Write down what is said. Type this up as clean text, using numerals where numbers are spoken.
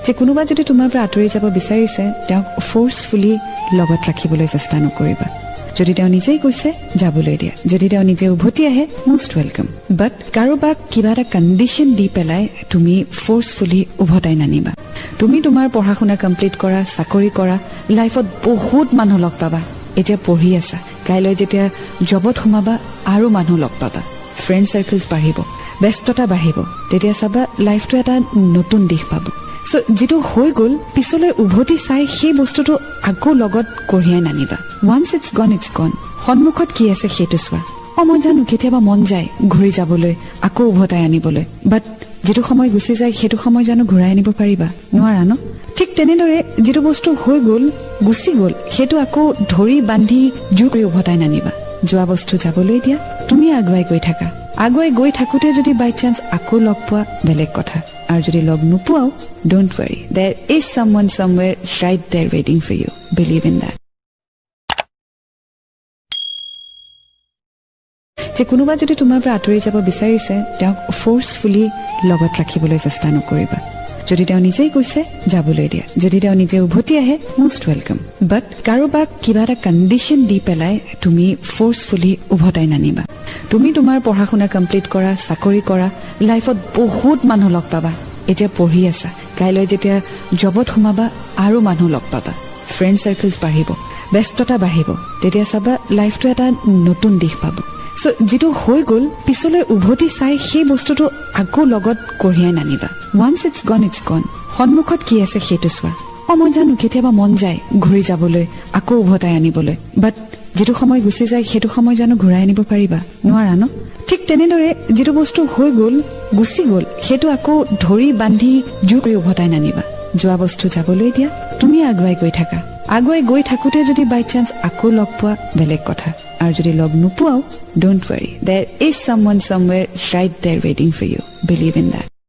যে কোনোবা যদি তোমাৰ পৰা আঁতৰি যাব বিচাৰিছে তেওঁক ফ'ৰ্চফুলি লগত ৰাখিবলৈ চেষ্টা নকৰিবা যদি তেওঁ নিজেই কৈছে যাবলৈ দিয়া যদি তেওঁ নিজে উভতি আহে মোষ্ট ৱেলকাম বাট কাৰোবাক কিবা এটা কণ্ডিশ্যন দি পেলাই তুমি ফ'ৰ্চফুলি উভতাই নানিবা তুমি তোমাৰ পঢ়া শুনা কমপ্লিট কৰা চাকৰি কৰা লাইফত বহুত মানুহ লগ পাবা এতিয়া পঢ়ি আছা কাইলৈ যেতিয়া জবত সোমাবা আৰু মানুহ লগ পাবা ফ্ৰেণ্ড চাৰ্কেলছ বাঢ়িব ব্যস্ততা বাঢ়িব তেতিয়া চাবা লাইফটো এটা নতুন দিশ পাব সো যেটো হৈ গ'ল পিছলৈ উভতি চাই সেই বস্তুটো আকৌ লগত কঢ়িয়াই নানিবা ওৱান্স ইটছ গন সন্মুখত কি আছে সেইটো চোৱা মই জানো কেতিয়াবা মন যায় ঘূৰি যাবলৈ আকৌ উভতাই আনিবলৈ বাট যেটো সময় গুচি যায় সেইটো সময় জানো ঘূৰাই আনিব পাৰিবা নোৱাৰা ন ঠিক তেনেদৰে যেটো বস্তু হৈ গ'ল গুচি গ'ল সেইটো আকৌ ধৰি বান্ধি জোৰ কৰি উভতাই নানিবা যোৱা বস্তু যাবলৈ দিয়া তুমি আগুৱাই গৈ থাকোতে যদি বাই চান্স আকৌ লগ পোৱা বেলেগ কথা আৰু যদি লগ নোপোৱাও don't worry there is someone somewhere right there ৱেইটিং for you believe in that যে কোনোবা যদি তোমাৰ পৰা আঁতৰি যাব বিচাৰিছে তেওঁক ফ'ৰ্চফুলি লগত ৰাখিবলৈ চেষ্টা নকৰিবা যদি তেওঁ নিজেই কৈছে যাবলৈ দিয়া যদি তেওঁ নিজে উভতি আহে মোষ্ট ৱেলকাম বাট কাৰোবাক কিবা এটা কণ্ডিশ্যন দি পেলাই তুমি ফ'ৰ্চফুলি উভতাই নানিবা তুমি তোমাৰ পঢ়া শুনা কমপ্লিট কৰা চাকৰি কৰা লাইফত বহুত মানুহ লগ পাবা এতিয়া পঢ়ি আছা কাইলৈ যেতিয়া জবত সোমাবা আৰু মানুহ লগ পাবা ফ্ৰেণ্ড চাৰ্কেলছ বাঢ়িব ব্যস্ততা বাঢ়িব তেতিয়া চাবা লাইফটো এটা নতুন দিশ পাব সো যেটো হৈ গ'ল পিছলৈ উভতি চাই সেই বস্তুটো আকৌ লগত কঢ়িয়াই নানিবা ওৱান্স ইটছ গন সন্মুখত কি আছে সেইটো চোৱা মই জানো কেতিয়াবা মন যায় ঘূৰি যাবলৈ আকৌ উভতাই আনিবলৈ বাট যেটো সময় গুচি যায় সেইটো সময় জানো ঘূৰাই আনিব পাৰিবা নোৱাৰা ন ঠিক তেনেদৰে যেটো বস্তু হৈ গ'ল গুচি গ'ল সেইটো আকৌ ধৰি বান্ধি জোৰ কৰি উভতাই নানিবা যোৱা বস্তু যাবলৈ দিয়া তুমি আগুৱাই গৈ থাকোতে যদি বাই চান্স আকৌ লগ পোৱা বেলেগ কথা আৰু যদি লগ নোপোৱাও don't worry there is someone somewhere right there ৱেইটিং for you believe in that